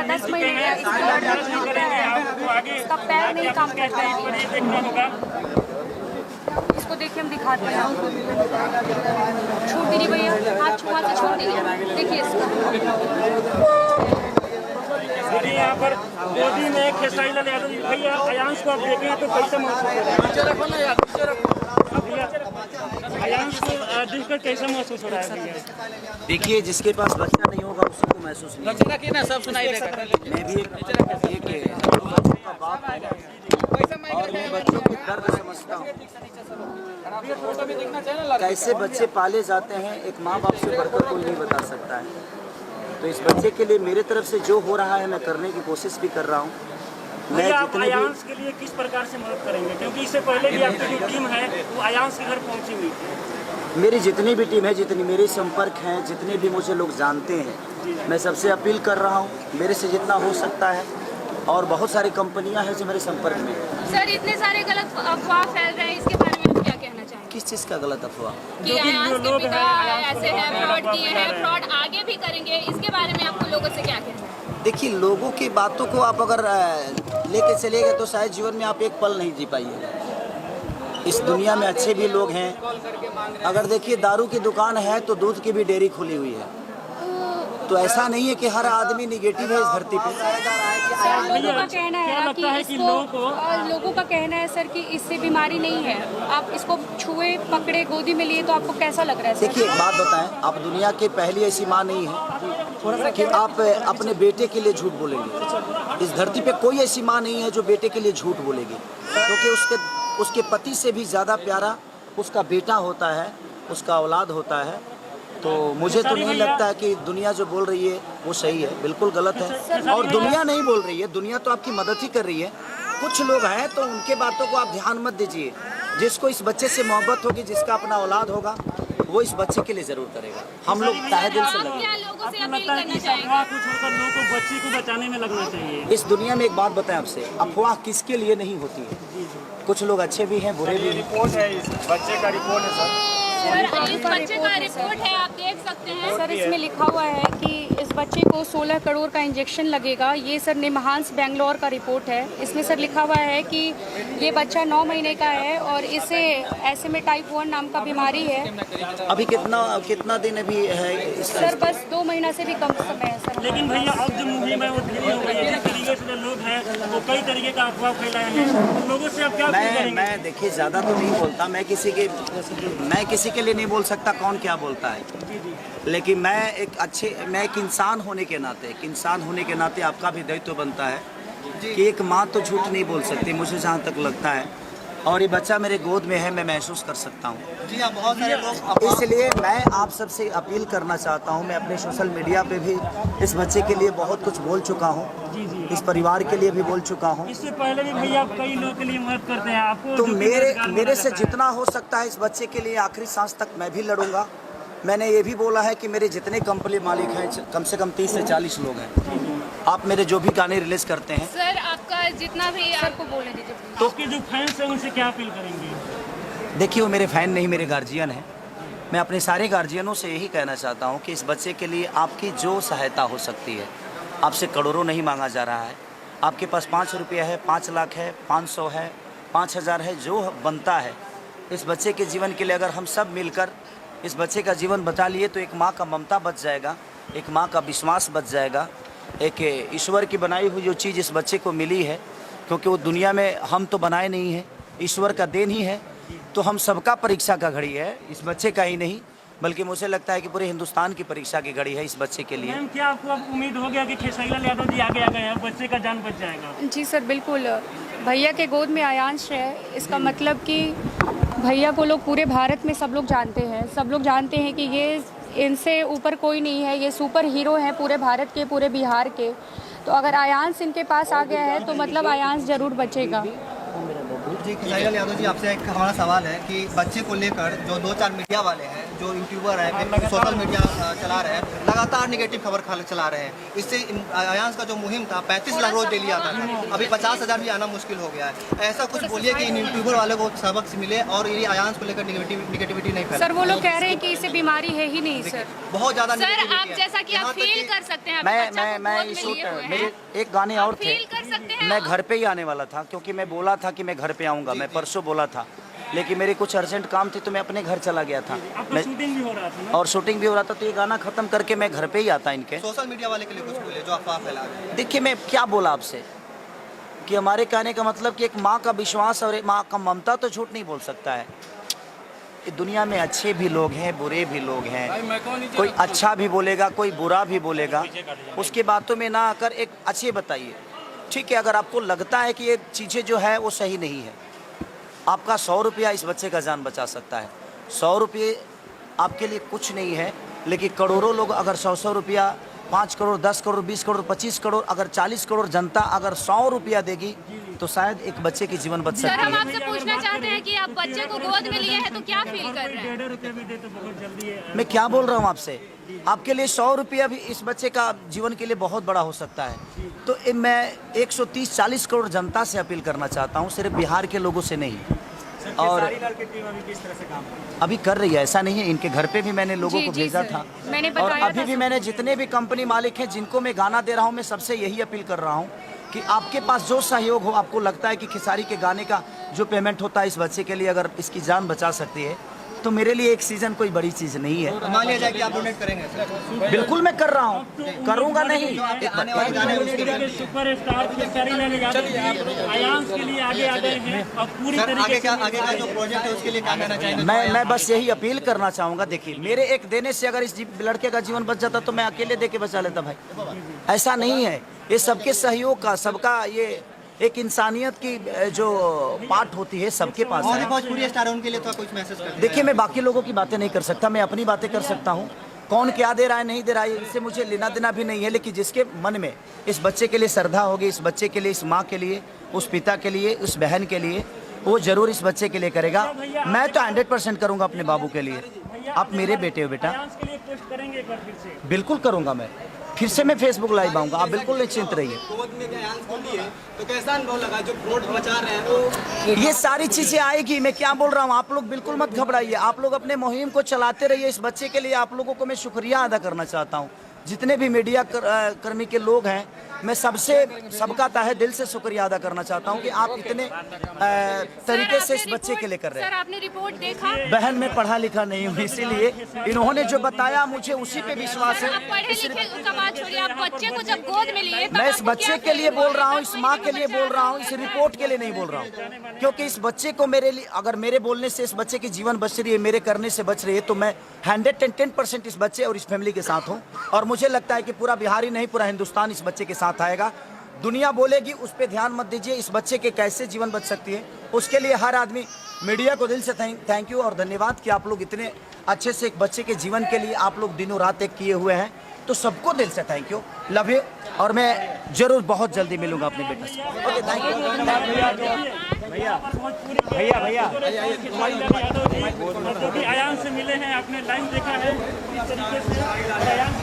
या 10 महीने का इसका पैर नहीं काम करता है। इसको देखिए हम दिखाते हैं, छूट दीजिए भैया, हाथ छुआ से छोड़ दीजिए, देखिए इसको यहाँ पर गोदी में खेसारी लाल यादव भैया अयांश को आप देखें तो कैसे महसूस हो रहा है? अयांश को देखकर कैसा महसूस हो रहा है भैया? देखिए, जिसके पास बच्चा नहीं होगा उसी को महसूस नहीं होगा। सब सुनाई देगा। मैं भी एक का बाप हूं और मैं बच्चों की दर्द समझता हूँ। कैसे बच्चे पाले जाते हैं एक माँ बाप से बढ़कर कोई नहीं बता सकता है। तो इस बच्चे के लिए मेरे तरफ से जो हो रहा है मैं करने की कोशिश भी कर रहा हूँ। मैं जितने अयांश के लिए किस प्रकार से मदद करेंगे, क्योंकि इससे पहले भी आपकी जो टीम है वो अयांश के घर पहुंची हुई थी। मेरी जितनी भी टीम है, जितनी मेरे संपर्क हैं, जितने भी मुझे लोग जानते हैं, मैं सबसे अपील कर रहा हूँ मेरे से जितना हो सकता है। और बहुत सारी कंपनियां हैं जो मेरे संपर्क में। सर, इतने सारे गलत अफवाह फैल रहे हैं, इसके बारे में आप क्या कहना चाहेंगे? किस चीज़ का गलत अफवाह? कि अयांश के पिता ऐसे हैं, फ्रॉड किए हैं, फ्रॉड आगे भी करेंगे, इसके बारे में आपको लोगों से क्या कहना है? देखिए, लोगों की बातों को आप अगर लेके चले गए तो शायद जीवन में आप एक पल नहीं जी पाइए। इस दुनिया में अच्छे भी लोग हैं। अगर देखिए, दारू की दुकान है तो दूध की भी डेयरी खुली हुई है। तो ऐसा नहीं है कि हर आदमी निगेटिव है इस धरती पे। सर, लोगों का कहना है कि लोगों का कहना है सर कि इससे बीमारी नहीं है। आप इसको छुए पकड़े गोदी में लिए तो आपको कैसा लग रहा है? देखिए, एक बात बताएं, आप दुनिया की पहली ऐसी माँ नहीं है कि आप अपने बेटे के लिए झूठ बोलेंगे। इस धरती पे कोई ऐसी माँ नहीं है जो बेटे के लिए झूठ बोलेगी, क्योंकि उसके पति से भी ज़्यादा प्यारा उसका बेटा होता है, उसका औलाद होता है। तो मुझे तो नहीं लगता है कि दुनिया जो बोल रही है वो सही है, बिल्कुल गलत है। और दुनिया नहीं बोल रही है, दुनिया तो आपकी मदद ही कर रही है। कुछ लोग हैं तो उनके बातों को आप ध्यान मत दीजिए। जिसको इस बच्चे से मोहब्बत होगी, जिसका अपना औलाद होगा, वो इस बच्चे के लिए जरूर करेगा। हम लोग तहे दिल से लगे। लोगों को बच्ची को बचाने में लगना चाहिए। इस दुनिया में एक बात बताएं आपसे, अफवाह किसके लिए नहीं होती है। कुछ लोग अच्छे भी हैं, बुरे भी हैं। रिपोर्ट है, इस बच्चे का रिपोर्ट है सर। इस बच्चे का रिपोर्ट है, आप देख सकते हैं सर। इसमें लिखा हुआ है कि इस बच्चे को 16 करोड़ का इंजेक्शन लगेगा। ये सर निमहांस बेंगलोर का रिपोर्ट है। इसमें सर लिखा हुआ है कि ये बच्चा 9 महीने का है और इसे ऐसे में टाइप 1 नाम का बीमारी है। अभी कितना दिन अभी है सर? बस 2 महीना से भी कम समय है सर। लेकिन भैया अब जो मुहिम है वो धीरे हो गई है। जिस तरीके से लोग हैं वो कई तरीके का अफवाह फैलाए हैं, लोगों से आप क्या करेंगे? मैं देखिए, ज़्यादा तो नहीं बोलता। मैं किसी के लिए नहीं बोल सकता कौन क्या बोलता है। लेकिन मैं एक इंसान होने के नाते आपका भी दायित्व बनता है कि एक माँ तो झूठ नहीं बोल सकती, मुझे जहाँ तक लगता है। और ये बच्चा मेरे गोद में है, मैं महसूस कर सकता हूँ। जी हाँ, बहुत सारे लोग। इसलिए मैं आप सबसे अपील करना चाहता हूँ। मैं अपने सोशल मीडिया पे भी इस बच्चे के लिए बहुत कुछ बोल चुका हूँ, इस परिवार के लिए भी बोल चुका हूँ। इससे पहले भी भैया कई लोगों के लिए मदद करते हैं आपको। तो मेरे से जितना हो सकता है इस बच्चे के लिए आखिरी सांस तक मैं भी लड़ूंगा। मैंने ये भी बोला है कि मेरे जितने कंपनी मालिक हैं, कम से कम 30 से 40 लोग हैं। आप मेरे जो भी गाने रिलीज करते हैं सर, आपका जितना भी आपको बोलने दीजिए। तो आपके जो फैंस हैं उनसे क्या अपील करेंगे? देखिए, वो मेरे फैन नहीं, मेरे गार्जियन हैं। मैं अपने सारे गार्जियनों से यही कहना चाहता हूँ कि इस बच्चे के लिए आपकी जो सहायता हो सकती है, आपसे करोड़ों नहीं मांगा जा रहा है। आपके पास 5 रुपया है, 5 लाख है, 500 है, 5000 है, जो बनता है इस बच्चे के जीवन के लिए अगर हम सब मिलकर इस बच्चे का जीवन बचा लिए तो एक माँ का ममता बच जाएगा, एक माँ का विश्वास बच जाएगा। एक ईश्वर की बनाई हुई जो चीज़ इस बच्चे को मिली है, क्योंकि वो दुनिया में हम तो बनाए नहीं हैं, ईश्वर का देन ही है। तो हम सबका परीक्षा का घड़ी है, इस बच्चे का ही नहीं बल्कि मुझे लगता है कि पूरे हिंदुस्तान की परीक्षा की घड़ी है इस बच्चे के लिए। मैम, क्या आपको अब उम्मीद हो गया कि खेसारी लाल यादव जी आगे आ गए हैं, बच्चे का जान बच जाएगा? जी सर, बिल्कुल। भैया के गोद में अयांश है, इसका मतलब कि भैया को लोग पूरे भारत में सब लोग जानते हैं। सब लोग जानते हैं कि ये इनसे ऊपर कोई नहीं है, ये सुपर हीरो हैं पूरे भारत के, पूरे बिहार के। तो अगर अयांश इनके पास आ गया है तो मतलब अयांश ज़रूर बचेगा। जी, खेसारी लाल यादव जी, आपसे एक हमारा सवाल है कि बच्चे को लेकर जो 2-4 मीडिया वाले हैं जो यूट्यूबर है, सोशल मीडिया चला रहे हैं, लगातार निगेटिव खबर चला रहे हैं। इससे अयांश का जो मुहिम था 35 लाख रोज डेली आता था, अभी 50,000 भी आना मुश्किल हो गया है। ऐसा कुछ बोलिए कि इन यूट्यूबर वाले को सबक मिले और ये अयांश को लेकर निगेटिविटी नहीं फैले। सर वो लोग कह रहे हैं कि इसे बीमारी है ही नहीं सर। बहुत ज्यादा सर आप जैसा कि आप फील कर सकते हैं, मैं शूट मेरे एक गाने और थे, फील कर सकते हैं। मैं घर पे ही आने वाला था क्योंकि मैं बोला था कि मैं घर पे आऊँगा, मैं परसों बोला था, लेकिन मेरे कुछ अर्जेंट काम थे तो मैं अपने घर चला गया था। आपका शूटिंग भी हो रहा था ना? और शूटिंग भी हो रहा था, तो ये गाना खत्म करके मैं घर पे ही आता इनके। सोशल मीडिया वाले के लिए कुछ बोले जो अफवाह फैला रहे हैं। देखिए मैं क्या बोला आपसे कि हमारे कहने का मतलब कि एक माँ का विश्वास और एक माँ का ममता तो झूठ नहीं बोल सकता है। दुनिया में अच्छे भी लोग हैं, बुरे भी लोग हैं, कोई अच्छा भी बोलेगा, कोई बुरा भी बोलेगा। उसकी बातों में ना आकर एक अच्छे बताइए, ठीक है। अगर आपको लगता है कि ये चीज़ें जो है वो सही नहीं है, आपका 100 रुपया इस बच्चे का जान बचा सकता है। 100 रुपये आपके लिए कुछ नहीं है, लेकिन करोड़ों लोग अगर 100 रुपया, 5 करोड़, 10 करोड़, 20 करोड़, 25 करोड़, अगर 40 करोड़ जनता अगर 100 रुपया देगी तो शायद एक बच्चे की जीवन बच सर सकती हम है। आपसे पूछना चाहते हैं कि आप बच्चे को गोद में लिए हैं तो क्या फील कर रहे हैं? 1.5 रुपये भी दे तो बहुत जल्दी है। मैं क्या बोल रहा हूँ आपसे, आपके लिए 100 रुपया भी इस बच्चे का जीवन के लिए बहुत बड़ा हो सकता है। तो मैं 130-40 करोड़ जनता से अपील करना चाहता हूँ, सिर्फ बिहार के लोगों से नहीं। और अभी कर रही है, ऐसा नहीं है, इनके घर पे भी मैंने लोगों जी, को जी भेजा सर। था। मैंने और बताया अभी था भी सर। मैंने जितने भी कंपनी मालिक हैं जिनको मैं गाना दे रहा हूँ, मैं सबसे यही अपील कर रहा हूँ कि आपके पास जो सहयोग हो, आपको लगता है कि खेसारी के गाने का जो पेमेंट होता है इस बच्चे के लिए अगर इसकी जान बचा सकती है, तो मेरे लिए एक सीज़न कोई बड़ी चीज़ नहीं है। मान लिया जाए कि आप डोनेट करेंगे सर। बिल्कुल मैं कर रहा हूँ, करूँगा नहीं। आने वाले गाने उसके लिए सुपर स्टार खेसारी लाल यादव जी अयांश के लिए आगे आ गए हैं और पूरी सर तरीके से आगे का जो प्रोजेक्ट है उसके लिए क्या कहना चाहेंगे? मैं बस यही अपील करना चाहूँगा। देखिए मेरे एक देने से अगर इस लड़के का जीवन बच जाता तो मैं अकेले दे के बचा लेता भाई। ऐसा नहीं है, ये सबके सहयोग का, सबका ये एक इंसानियत की जो पार्ट होती है सबके पास और है। भोजपुरी स्टार है, उनके लिए तो कुछ मैसेज कर देखिए मैं बाकी लोगों की बातें नहीं कर सकता, मैं अपनी बातें कर सकता हूँ। कौन क्या दे रहा है नहीं दे रहा है इससे मुझे लेना देना भी नहीं है, लेकिन जिसके मन में इस बच्चे के लिए श्रद्धा होगी, इस बच्चे के लिए, इस माँ के लिए, उस पिता के लिए, उस बहन के लिए, वो जरूर इस बच्चे के लिए करेगा। मैं तो 100% करूँगा अपने बाबू के लिए। आप मेरे बेटे हो बेटा। अयांश के लिए पोस्ट करेंगे एक बार फिर से? बिल्कुल करूँगा, मैं फिर से मैं फेसबुक लाइव आऊँगा, आप बिल्कुल निश्चिंत रहिए। तो कैसा अनुभव लगा जो वोट बचा रहे हैं? ये सारी चीजें आएगी, मैं क्या बोल रहा हूँ, आप लोग बिल्कुल मत घबराइए। आप लोग अपने मुहिम को चलाते रहिए। इस बच्चे के लिए आप लोगों को मैं शुक्रिया अदा करना चाहता हूँ। जितने भी मीडिया कर्मी के लोग हैं, मैं सबका तहे दिल से शुक्रिया अदा करना चाहता हूँ कि आप इतने तरीके से इस बच्चे के लिए कर रहे हैं। सर आपने रिपोर्ट देखा? बहन मैं पढ़ा लिखा नहीं हूँ, इसीलिए इन्होंने जो बताया मुझे उसी पे विश्वास आप है। पढ़े लिखे का बात छोड़िए, आप बच्चे को जब गोद में लिए तब मैं इस आपको बच्चे क्या के लिए फील बोल हुआ? रहा हूँ, तब इस कोई माँ भी के लिए बच्चा बोल रहा हूँ, आपका इस रिपोर्ट के लिए नहीं बोल रहा हूँ। क्योंकि इस बच्चे को मेरे लिए, अगर मेरे बोलने से इस बच्चे की जीवन बच रही है, मेरे करने से बच रही है, तो मैं 110% इस बच्चे और इस फैमिली के साथ हूँ। और मुझे लगता है कि पूरा बिहार ही नहीं, पूरा हिंदुस्तान इस बच्चे के साथ आएगा। दुनिया बोलेगी, उस पर ध्यान मत दीजिए। इस बच्चे के कैसे जीवन बच सकती है, उसके लिए हर आदमी, मीडिया को दिल से थैंक यू और धन्यवाद कि आप लोग इतने अच्छे से एक बच्चे के जीवन के लिए आप लोग दिनों रात एक किए हुए हैं। तो सबको दिल से थैंक यू, लव यू। और मैं जरूर बहुत जल्दी मिलूंगा अपने बेटे से। Okay, thank you. भैया खेसारी लाल यादव जी जो भी अयांश से मिले हैं, आपने लाइव देखा है इस तरीके से अयांश